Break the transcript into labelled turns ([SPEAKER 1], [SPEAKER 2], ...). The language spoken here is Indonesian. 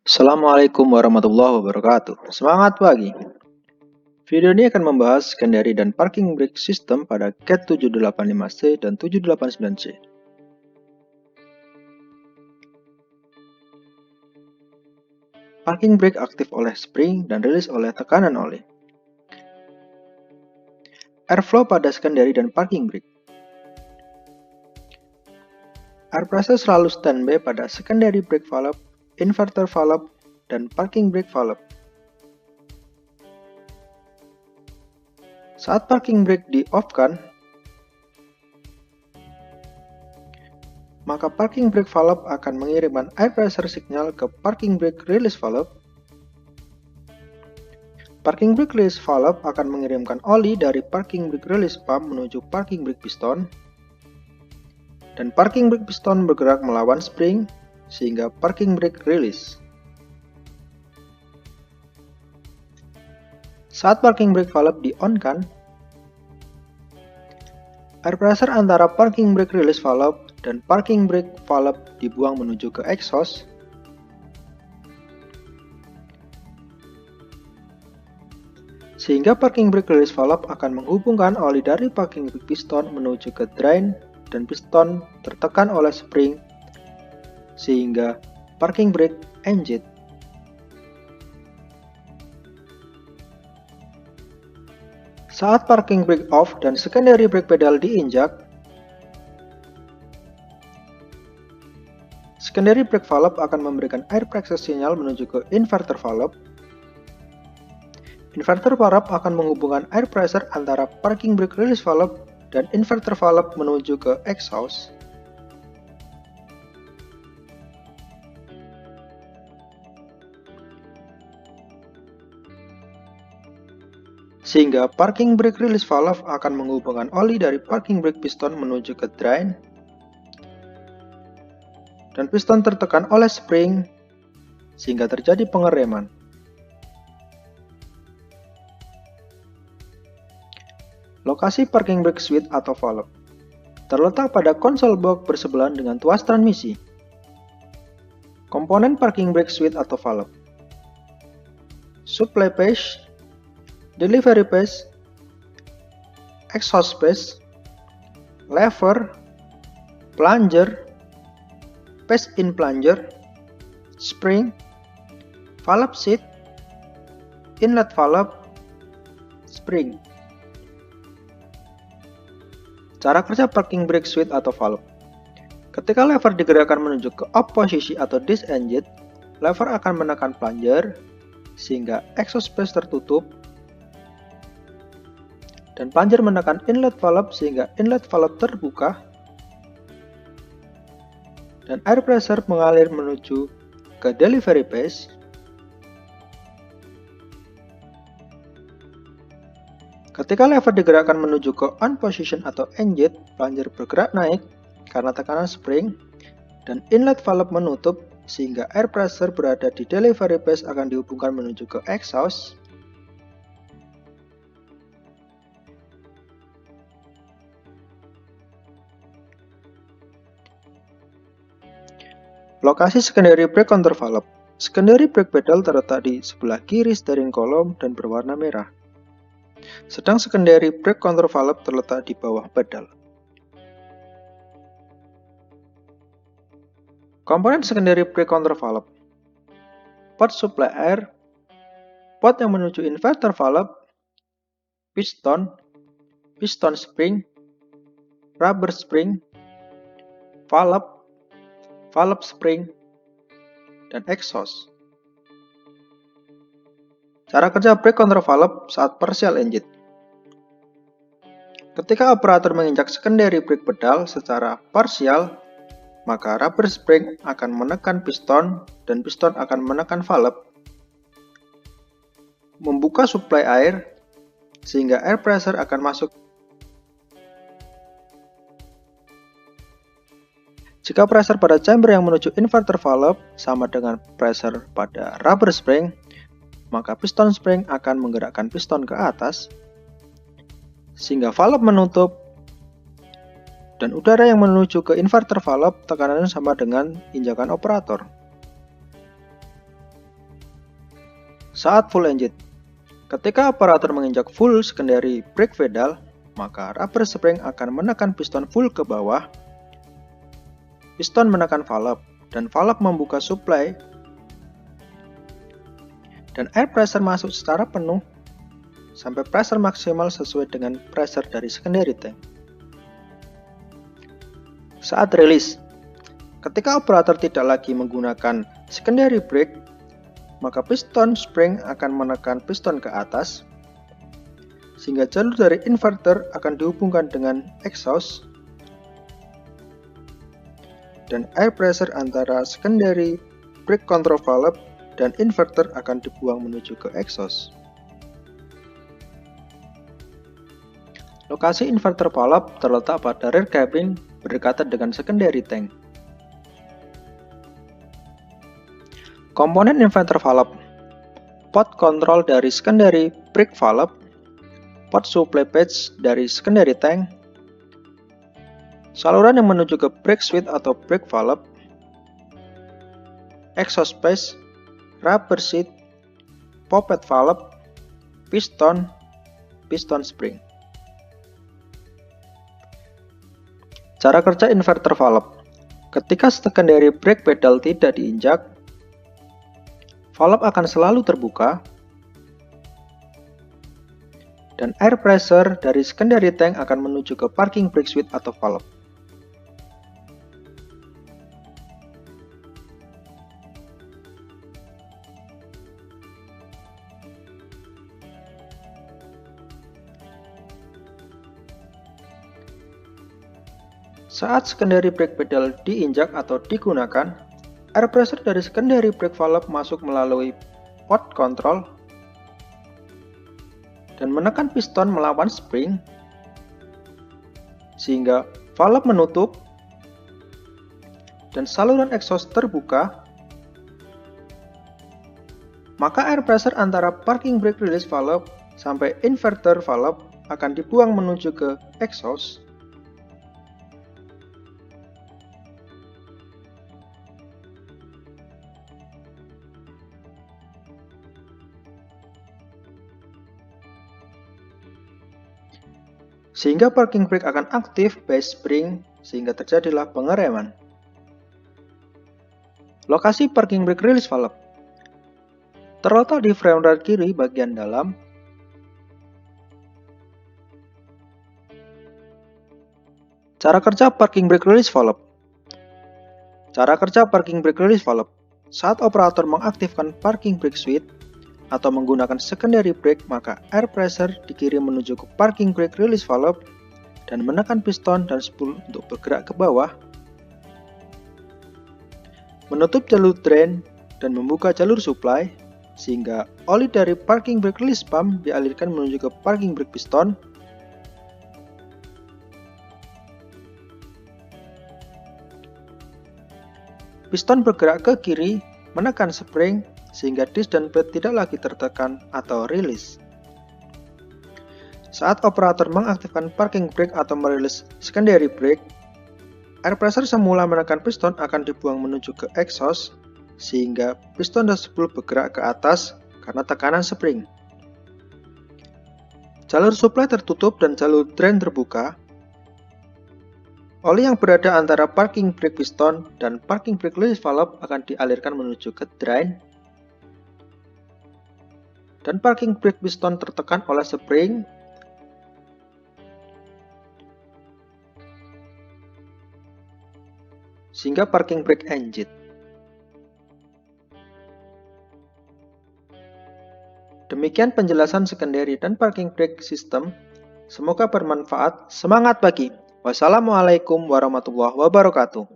[SPEAKER 1] Assalamualaikum warahmatullahi wabarakatuh. Semangat pagi. Video ini akan membahas secondary dan parking brake system pada CAT 785C dan 789C. Parking brake aktif oleh spring dan rilis oleh tekanan oli. Airflow pada secondary dan parking brake. Air pressure selalu standby pada secondary brake valve, inverter valve, dan parking brake valve. Saat parking brake di-off-kan, maka parking brake valve akan mengirimkan air pressure signal ke parking brake release valve. Parking brake release valve akan mengirimkan oli dari parking brake release pump menuju parking brake piston, dan parking brake piston bergerak melawan spring sehingga parking brake release. Saat parking brake valve di-on-kan, air pressure antara parking brake release valve dan parking brake valve dibuang menuju ke exhaust, sehingga parking brake release valve akan menghubungkan oli dari parking brake piston menuju ke drain dan piston tertekan oleh spring sehingga parking brake engine. Saat parking brake off dan secondary brake pedal diinjak, secondary brake valve akan memberikan air pressure sinyal menuju ke inverter valve. Inverter valve akan menghubungkan air pressure antara parking brake release valve dan inverter valve menuju ke exhaust. Sehingga parking brake release valve akan menghubungkan oli dari parking brake piston menuju ke drain, dan piston tertekan oleh spring sehingga terjadi pengereman. Lokasi parking brake switch atau valve terletak pada konsol box bersebelahan dengan tuas transmisi. Komponen parking brake switch atau valve: supply phase, delivery phase, exhaust phase, lever, plunger, phase in plunger, spring, valve seat, inlet valve, spring. Cara kerja parking brake switch atau valve: ketika lever digerakkan menuju ke off posisi atau disengage, lever akan menekan plunger sehingga exhaust phase tertutup, dan plunger menekan inlet valve sehingga inlet valve terbuka, dan air pressure mengalir menuju ke delivery phase. Ketika lever digerakkan menuju ke on position atau engage, plunger bergerak naik karena tekanan spring, dan inlet valve menutup sehingga air pressure berada di delivery phase akan dihubungkan menuju ke exhaust. Lokasi secondary brake control valve. Secondary brake pedal terletak di sebelah kiri steering column dan berwarna merah. Sedang secondary brake control valve terletak di bawah pedal. Komponen secondary brake control valve: port supply air, port yang menuju inverter valve, piston, piston spring, rubber spring, valve, valve spring, dan exhaust. Cara kerja brake control valve saat partial engine: ketika operator menginjak secondary brake pedal secara parsial, maka rubber spring akan menekan piston dan piston akan menekan valve, membuka suplai air sehingga air pressure akan masuk. Jika pressure pada chamber yang menuju inverter valve sama dengan pressure pada rubber spring, maka piston spring akan menggerakkan piston ke atas sehingga valve menutup, dan udara yang menuju ke inverter valve tekanannya sama dengan injakan operator. Saat full engine, ketika operator menginjak full secondary brake pedal, maka rubber spring akan menekan piston full ke bawah, piston menekan valve, dan valve membuka supply, dan air pressure masuk secara penuh sampai pressure maksimal sesuai dengan pressure dari secondary tank. Saat rilis, ketika operator tidak lagi menggunakan secondary brake, maka piston spring akan menekan piston ke atas, sehingga jalur dari inverter akan dihubungkan dengan exhaust, dan air pressure antara secondary brake control valve dan inverter akan dibuang menuju ke exhaust. Lokasi inverter valve terletak pada rear cabin berdekatan dengan secondary tank. Komponen inverter valve: pot control dari secondary brake valve, pot supply page dari secondary tank, saluran yang menuju ke brake switch atau brake valve, exhaust page, rubber seat, poppet valve, piston, piston spring. Cara kerja inverter valve: ketika secondary brake pedal tidak diinjak, valve akan selalu terbuka, dan air pressure dari secondary tank akan menuju ke parking brake switch atau valve. Saat secondary brake pedal diinjak atau digunakan, air pressure dari secondary brake valve masuk melalui pot control dan menekan piston melawan spring, sehingga valve menutup dan saluran exhaust terbuka. Maka air pressure antara parking brake release valve sampai inverter valve akan dibuang menuju ke exhaust. Sehingga parking brake akan aktif base spring, sehingga terjadilah pengereman. Lokasi parking brake release valve terletak di frame rear kiri bagian dalam. Cara kerja parking brake release valve. Cara kerja parking brake release valve: saat operator mengaktifkan parking brake switch atau menggunakan secondary brake, maka air pressure dikirim menuju ke parking brake release valve dan menekan piston dan spool untuk bergerak ke bawah, menutup jalur drain dan membuka jalur supply, sehingga oli dari parking brake release pump dialirkan menuju ke parking brake piston. Piston bergerak ke kiri, menekan spring, sehingga disc dan plate tidak lagi tertekan atau rilis. Saat operator mengaktifkan parking brake atau merilis secondary brake, air pressure semula menekan piston akan dibuang menuju ke exhaust, sehingga piston dan spool bergerak ke atas karena tekanan spring. Jalur supply tertutup dan jalur drain terbuka. Oli yang berada antara parking brake piston dan parking brake release valve akan dialirkan menuju ke drain, dan parking brake piston tertekan oleh spring, sehingga parking brake engine. Demikian penjelasan secondary dan parking brake system. Semoga bermanfaat. Semangat pagi. Wassalamualaikum warahmatullahi wabarakatuh.